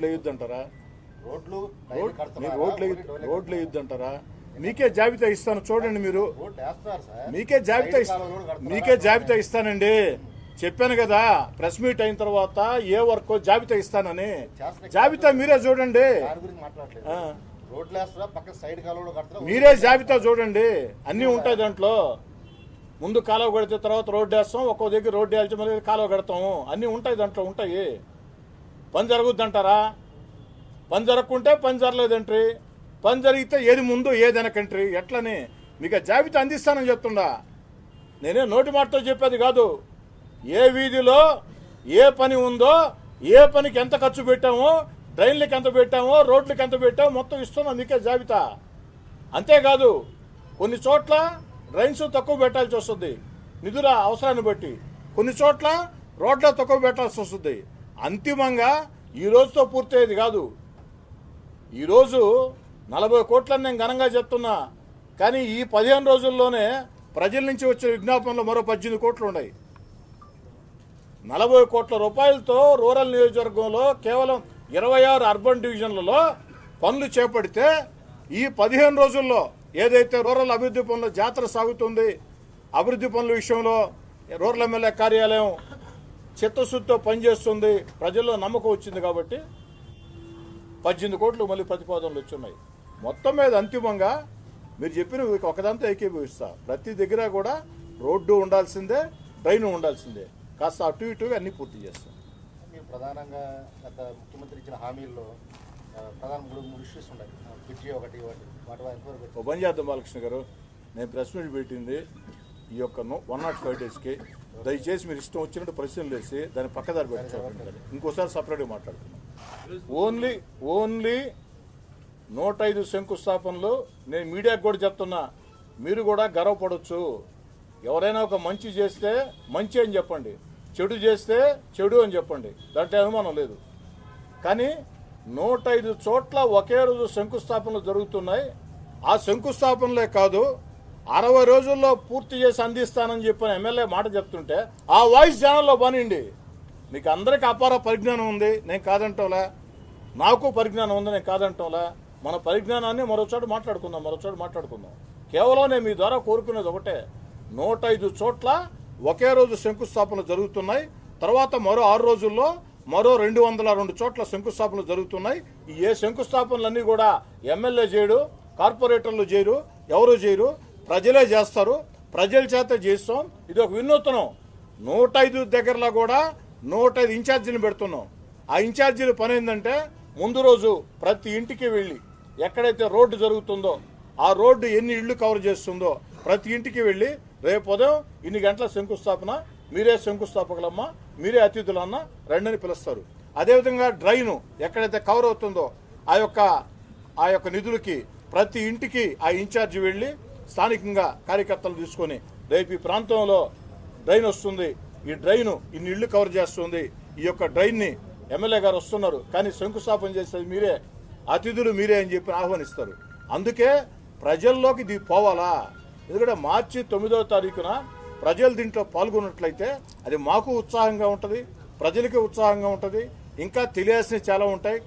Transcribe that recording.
రోడ్లు వేయొద్దంటారా? రోడ్లు వేయొద్దంటారా? మీకే జాబితా ఇస్తాను చూడండి. మీరు మీకే జాబితా ఇస్తానండి. చెప్పాను కదా ప్రెస్ మీట్ అయిన తర్వాత ఏ వర్క్ జాబితా ఇస్తానని. జాబితా మీరే చూడండి. మీరే జాబితా చూడండి, అన్నీ ఉంటాయి దాంట్లో. ముందు కాలువ కడితే తర్వాత రోడ్డు వేస్తాం, ఒక్కో దగ్గర రోడ్డు వేల్చి మళ్ళీ కాలువ కడతాము, అన్నీ ఉంటాయి దాంట్లో. ఉంటాయి. పని జరుగుద్దంటారా? పని జరగకుంటే పని జరగలేదంట్రీ, పని జరిగితే ఏది ముందు ఏది వెనకంట్రీ. ఎట్లని మీకు జాబితా అందిస్తానని చెప్తుండా. నేనే నోటి మాటతో చెప్పేది కాదు. ఏ వీధిలో ఏ పని ఉందో, ఏ పనికి ఎంత ఖర్చు పెట్టామో, డ్రైన్లకు ఎంత పెట్టామో, రోడ్లకు ఎంత పెట్టామో మొత్తం ఇస్తున్నాం మీకే జాబితా. అంతేకాదు కొన్ని చోట్ల డ్రైన్స్ తక్కువ పెట్టాల్సి వస్తుంది నిధుల అవసరాన్ని బట్టి, కొన్ని చోట్ల రోడ్ల తక్కువ పెట్టాల్సి వస్తుంది. అంతిమంగా ఈ రోజుతో పూర్తయ్యేది కాదు. ఈరోజు 40 కోట్లని నేను ఘనంగా చెప్తున్నా, కానీ ఈ 15 రోజుల్లోనే ప్రజల నుంచి వచ్చే విజ్ఞాపనలు మరో 18 కోట్లు ఉన్నాయి. 40 కోట్ల రూపాయలతో రూరల్ నియోజకవర్గంలో కేవలం 26 అర్బన్ డివిజన్లలో పనులు చేపడితే ఈ 15 రోజుల్లో ఏదైతే రూరల్ అభివృద్ధి పనుల జాతర సాగుతుంది, అభివృద్ధి పనుల విషయంలో రూరల్ ఎమ్మెల్యే కార్యాలయం చిత్తశుద్ధితో పనిచేస్తుంది, ప్రజల్లో నమ్మకం వచ్చింది కాబట్టి 18 కోట్లు మళ్ళీ ప్రతిపాదనలు వచ్చున్నాయి. మొత్తం మీద అంతిమంగా మీరు చెప్పిన ఒకదంతా ఏకీభవిస్తా. ప్రతి దగ్గర కూడా రోడ్డు ఉండాల్సిందే, డ్రైన్ ఉండాల్సిందే. కాస్త అటు ఇటుగా అన్ని పూర్తి చేస్తాం. మీరు ప్రధానంగా గత ముఖ్యమంత్రి ఇచ్చిన హామీల్లో ప్రధాన మూడు ఇష్యూస్ ఉన్నాయి. బ్రిడ్జి ఒకటి ఓ పని చేద్దాం బాలకృష్ణ గారు, నేను ప్రెస్ మీట్ పెట్టింది ఈ యొక్క 105 డేస్కి. దయచేసి మీరు ఇష్టం వచ్చినట్టు ప్రశ్నలు వేసి దాన్ని పక్కదారి పెట్టుకోవాలి. ఇంకోసారి సపరేట్గా మాట్లాడుతున్నాం. ఓన్లీ 105 శంకుస్థాపనలు. నేను మీడియాకు కూడా చెప్తున్నా, మీరు కూడా గర్వపడవచ్చు. ఎవరైనా ఒక మంచి చేస్తే మంచి అని చెప్పండి, చెడు చేస్తే చెడు అని చెప్పండి, దాంట్లో అనుమానం లేదు. కానీ 105 చోట్ల ఒకే రోజు శంకుస్థాపనలు జరుగుతున్నాయి. ఆ శంకుస్థాపనలే కాదు, 60 రోజుల్లో పూర్తి చేసి అందిస్తానని చెప్పిన ఎమ్మెల్యే మాట చెప్తుంటే ఆ వాయిస్ ఛానల్లో పనిండి. మీకు అందరికీ అపార పరిజ్ఞానం ఉంది, నేను కాదంటోలా. నాకు పరిజ్ఞానం ఉంది, నేను కాదంటోలా. మన పరిజ్ఞానాన్ని మరోచోట మాట్లాడుకుందాం. కేవలం నేను మీ ద్వారా కోరుకునేది ఒకటే, 105 చోట్ల ఒకే రోజు శంకుస్థాపనలు జరుగుతున్నాయి. తర్వాత మరో 6 రోజుల్లో మరో 202 చోట్ల శంకుస్థాపనలు జరుగుతున్నాయి. ఈ ఏ శంకుస్థాపనలన్నీ కూడా ఎమ్మెల్యే చేయడు, కార్పొరేటర్లు చేయరు, ఎవరు చేయరు, ప్రజలే చేస్తారు. ప్రజల చేత చేస్తాం. ఇది ఒక వినూత్నం. 105 దగ్గరలో కూడా 105 ఇన్ఛార్జీని పెడుతున్నాం. ఆ ఇన్ఛార్జీల పని ఏంటంటే ముందు రోజు ప్రతి ఇంటికి వెళ్ళి ఎక్కడైతే రోడ్డు జరుగుతుందో ఆ రోడ్డు ఎన్ని ఇళ్లు కవర్ చేస్తుందో ప్రతి ఇంటికి వెళ్ళి రేపు ఉదయం ఇన్ని గంటల శంకుస్థాపన, మీరే శంకుస్థాపకులమ్మా, మీరే అతిథులన్నా రెండని పిలుస్తారు. అదేవిధంగా డ్రైను ఎక్కడైతే కవర్ అవుతుందో ఆ యొక్క నిధులకి ప్రతి ఇంటికి ఆ ఇన్ఛార్జి వెళ్ళి స్థానికంగా కార్యకర్తలు తీసుకొని రేపు ఈ ప్రాంతంలో డ్రైన్ వస్తుంది, ఈ డ్రైను ఇన్ని ఇళ్లు కవర్ చేస్తుంది, ఈ యొక్క డ్రైన్ని ఎమ్మెల్యే గారు వస్తున్నారు కానీ శంకుస్థాపన చేసేది మీరే, అతిథులు మీరే అని చెప్పి ఆహ్వానిస్తారు. అందుకే ప్రజల్లోకి ఇది పోవాలా. ఎందుకంటే మార్చి 9వ తారీఖున ప్రజలు దీంట్లో పాల్గొన్నట్లయితే అది మాకు ఉత్సాహంగా ఉంటుంది, ప్రజలకి ఉత్సాహంగా ఉంటుంది. ఇంకా తెలియాల్సినవి చాలా ఉంటాయి.